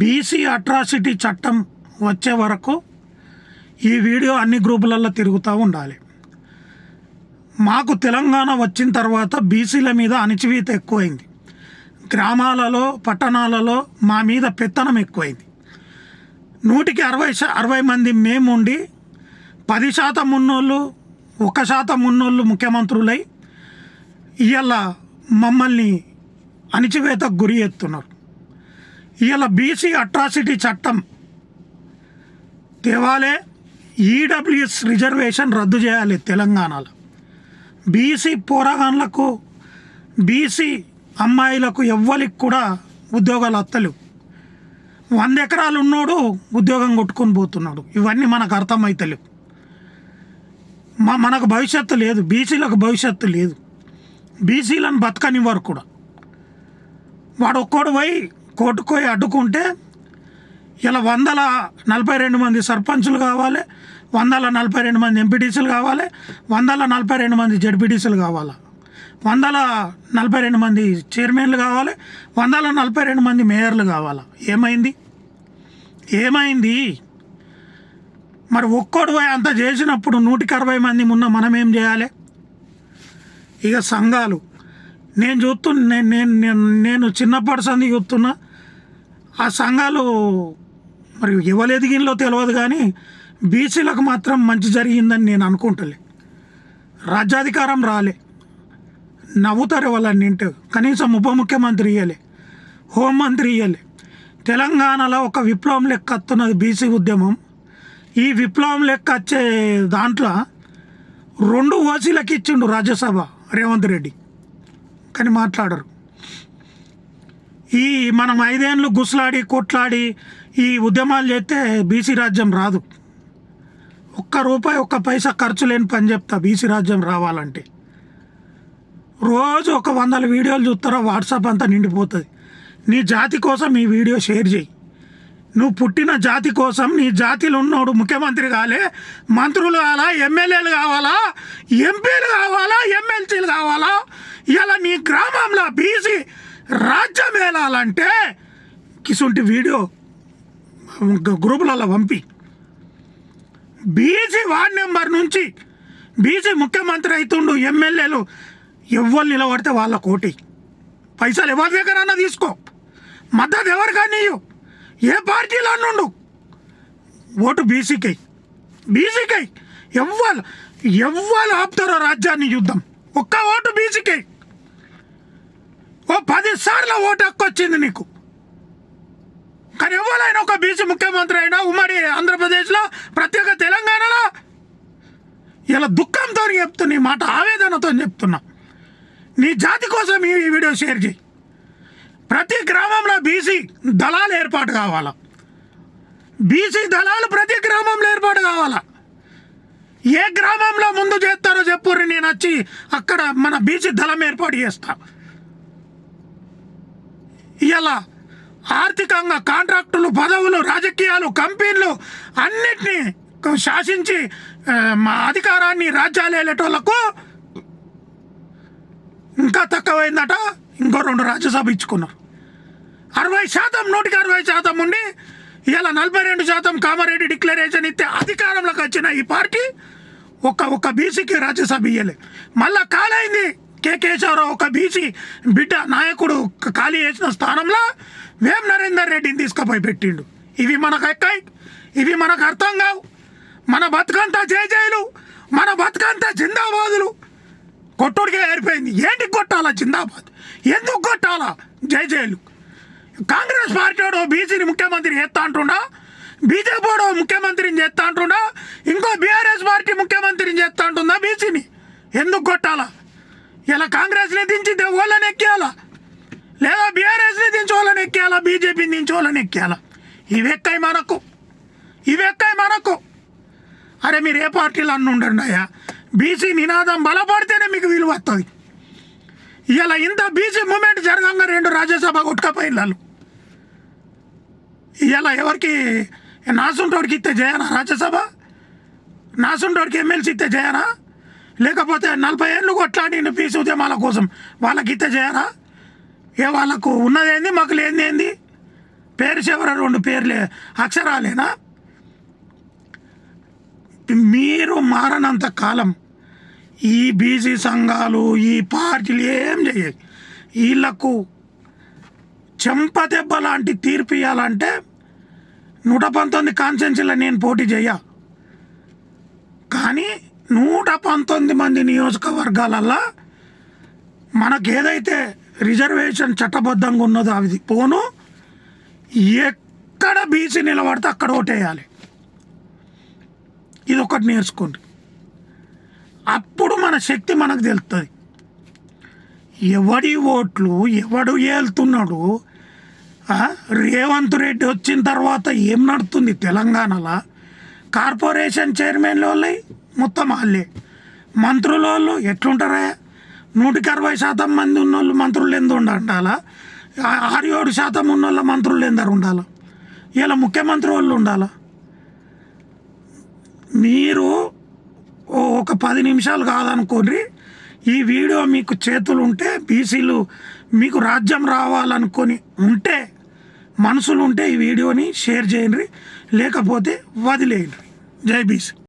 BC atrocity చట్టం వచ్చే వరకు ఈ వీడియో అన్ని గ్రూపులలో తిరుగుతూ ఉండాలి. మాకు తెలంగాణ వచ్చిన తర్వాత బీసీల మీద అణచివేత ఎక్కువైంది. గ్రామాలలో పట్టణాలలో మా మీద పెత్తనం ఎక్కువైంది. 100కి 60 మంది మేముండి 10% ఉన్నోళ్ళు 1% ఉన్నోళ్ళు ముఖ్యమంత్రులై ఇవాళ మమ్మల్ని అణచివేతకు గురి ఎత్తున్నారు. ఇవాళ బీసీ అట్రాసిటీ చట్టం తేవాలే, ఈడబ్ల్యూఎస్ రిజర్వేషన్ రద్దు చేయాలి. తెలంగాణలో బీసీ పోరాగాన్లకు బీసీ అమ్మాయిలకు ఎవ్వరికి కూడా ఉద్యోగాలు వస్తలేవు. 100 ఎకరాలు ఉన్నోడు ఉద్యోగం కొట్టుకొని పోతున్నాడు. ఇవన్నీ మనకు అర్థమవుతలేవు. మనకు భవిష్యత్తు లేదు, బీసీలకు భవిష్యత్తు లేదు. బీసీలను బతకనివ్వరు కూడా. వాడు ఒక్కోడు పోయి కోర్టుకు పోయి అడ్డుకుంటే ఇలా 142 మంది సర్పంచులు కావాలి, 142 మంది ఎంపీటీసీలు కావాలి, 142 మంది జడ్పీటీసీలు కావాలి, 142 మంది చైర్మన్లు కావాలి, 142 మంది మేయర్లు కావాలి. ఏమైంది? మరి ఒక్కోడు పోయి అంత చేసినప్పుడు 160 మంది ఉన్న మనం ఏం చేయాలి? ఇక సంఘాలు నేను చూస్తున్నా, నేను చిన్నప్పటి సంది చూస్తున్నా. ఆ సంఘాలు మరి ఎవరు ఎదిగినలో తెలియదు, కానీ బీసీలకు మాత్రం మంచి జరిగిందని నేను అనుకుంటలే. రాజ్యాధికారం రాలే, నవ్వుతారు వాళ్ళని ఇంటి. కనీసం ఉప ముఖ్యమంత్రి ఇవ్వలే, హోంమంత్రి ఇవ్వలే. తెలంగాణలో ఒక విప్లవం లెక్క వస్తున్నది బీసీ ఉద్యమం. ఈ విప్లవం లెక్క వచ్చే దాంట్లో 2 ఓసీలకు ఇచ్చిండు రాజ్యసభ రేవంత్ రెడ్డి, కానీ మాట్లాడరు. ఈ మనం 5 ఏళ్ళు గుసలాడి కొట్లాడి ఈ ఉద్యమాలు చేస్తే బీసీ రాజ్యం రాదు. ₹1 1 పైసా ఖర్చు లేని పని చెప్తా. బీసీ రాజ్యం రావాలంటే రోజు 100 వీడియోలు చూస్తారో వాట్సాప్ అంతా నిండిపోతుంది. నీ జాతి కోసం ఈ వీడియో షేర్ చేయి. నువ్వు పుట్టిన జాతి కోసం నీ జాతిలో ఉన్నోడు ముఖ్యమంత్రి కాలే, మంత్రులు కావాలా, ఎమ్మెల్యేలు కావాలా, ఎంపీలు కావాలా, ఎమ్మెల్సీలు కావాలా? ఇలా నీ గ్రామంలో బీసీ రాజ్యం వేలాలంటే కిసుంటి వీడియో గ్రూపులలో పంపి బీసీ వార్డ్ నెంబర్ నుంచి బీసీ ముఖ్యమంత్రి అవుతుండు. ఎమ్మెల్యేలు ఎవరు నిలబడితే వాళ్ళ కోటి పైసలు ఎవరి దగ్గరన్నా తీసుకో, మద్దతు ఎవరికన్నా ఇవ్వు, ఏ పార్టీలో నుండు ఓటు బీసీకై. ఎవ్వరు ఆపుతారో రాజ్యాన్ని యుద్ధం. ఒక్క ఓటు బీసీకై. 10 సార్లు ఓటు హక్కు వచ్చింది నీకు. కానీ ఎవరైనా ఒక బీసీ ముఖ్యమంత్రి అయినా ఉమ్మడి ఆంధ్రప్రదేశ్లో, ప్రత్యేక తెలంగాణలో ఇలా దుఃఖంతో చెప్తున్నా, ఈ మాట ఆవేదనతో చెప్తున్నా. నీ జాతి కోసం ఈ వీడియో షేర్ చేయి. ప్రతి గ్రామంలో బీసీ దళాలు ఏర్పాటు కావాలా. బీసీ దళాలు ప్రతి గ్రామంలో ఏర్పాటు కావాలా. ఏ గ్రామంలో ముందు చేస్తారో చెప్పుర్రి, నేను వచ్చి అక్కడ మన బీసీ దళం ఏర్పాటు చేస్తా. ఇలా ఆర్థికంగా కాంట్రాక్టులు, పదవులు, రాజకీయాలు, కంపెనీలు అన్నిటినీ శాసించి మా అధికారాన్ని రాజ్యాలు వెళ్ళేటోళ్లకు ఇంకా తక్కువైందట. ఇంకో 2 రాజ్యసభ ఇచ్చుకున్నారు. 60%, 100కి 60% ఉండి ఇలా 42% కామారెడ్డి డిక్లరేషన్ ఇస్తే అధికారంలోకి వచ్చిన ఈ పార్టీ ఒక బీసీకి రాజ్యసభ ఇయ్యలే. మళ్ళా కాలైంది. కేశవరావు ఒక బీసీ బిడ్డ నాయకుడు ఖాళీ చేసిన స్థానంలో వేం నరేందర్ రెడ్డిని తీసుకుపోయి పెట్టిండు. ఇవి మనకు ఎక్కాయి, ఇవి మనకు అర్థం కావు. మన బతుకంతా జైలు, మన బతుకంతా జిందాబాదులు. కొట్టుడికే ఏరిపోయింది. ఏంటి కొట్టాలా జిందాబాద్? ఎందుకు కొట్టాలా జైలు? కాంగ్రెస్ పార్టీ వాడు బీసీని ముఖ్యమంత్రి చేస్తా అంటుండా, బీజేపీ వాడు ముఖ్యమంత్రిని చేస్తా అంటుండా, ఇంకో బీఆర్ఎస్ పార్టీ ముఖ్యమంత్రిని చేస్తా అంటుందా బీసీని? ఎందుకు కొట్టాలా? ఇలా కాంగ్రెస్ని దించి వాళ్ళని ఎక్కేయాలా, లేదా బీఆర్ఎస్ని దించి వాళ్ళని ఎక్కేయాలా, బీజేపీని దించి వాళ్ళని ఎక్కేయాలా? ఇవి ఎక్కాయి మనకు. అరే మీరు ఏ పార్టీలు అన్న ఉండండి అయ్యా. బీసీ నినాదం బలపడితేనే మీకు విలువ వస్తుంది. ఇలా ఇంత బీసీ మూమెంట్ జరగంగా 2 రాజ్యసభ కొట్టుకపోయినారు. ఇలా ఎవరికి నాసుంటోడికి ఇస్తే చేయనా రాజ్యసభ? నాసుంటోడికి ఎమ్మెల్సీ ఇస్తే చేయనా? లేకపోతే 40 ఏళ్ళు కొట్లాడి పీసీ ఉద్యమాల కోసం వాళ్ళకి ఇస్తే చేయనా? ఏ వాళ్ళకు ఉన్నదేంది, మాకు లేనిదేంది? పేరు చివర 2 పేర్లే అక్షరాలేనా? మీరు మారనంత కాలం ఈ బీసీ సంఘాలు ఈ పార్టీలు ఏం చేయవు. వీళ్ళకు చెంపదెబ్బ లాంటి తీర్పు ఇవ్వాలంటే 119 కాన్స్టిట్యున్సీలో నేను పోటీ చేయ, కానీ 119 మంది నియోజకవర్గాలల్లో మనకు ఏదైతే రిజర్వేషన్ చట్టబద్ధంగా ఉన్నదో అది పోను, ఎక్కడ బీసీ నిలబడితే అక్కడ ఓటేయాలి. ఇది ఒకటి నేర్చుకోండి. అప్పుడు మన శక్తి మనకు తెలుస్తుంది. ఎవడి ఓట్లు ఎవడు ఏళ్తున్నాడు. రేవంత్ రెడ్డి వచ్చిన తర్వాత ఏం నడుతుంది తెలంగాణలో? కార్పొరేషన్ చైర్మన్ల వాళ్ళు మొత్తం వాళ్ళే, మంత్రుల వాళ్ళు ఎట్లుంటారా? 160% మంది ఉన్నోళ్ళు మంత్రులు ఎందు ఉండాలా? 6-7% ఉన్నోళ్ళ మంత్రులు ఎందరు ఉండాలా? ఇలా ముఖ్యమంత్రి వాళ్ళు ఉండాలా? మీరు ఒక 10 నిమిషాలు కాదనుకోండి, ఈ వీడియో మీకు చేతులు ఉంటే, బీసీలు మీకు రాజ్యం రావాలనుకొని ఉంటే, మనసులు ఉంటే ఈ వీడియోని షేర్ చేయండి, లేకపోతే వదిలేయండి. జై బీసీ.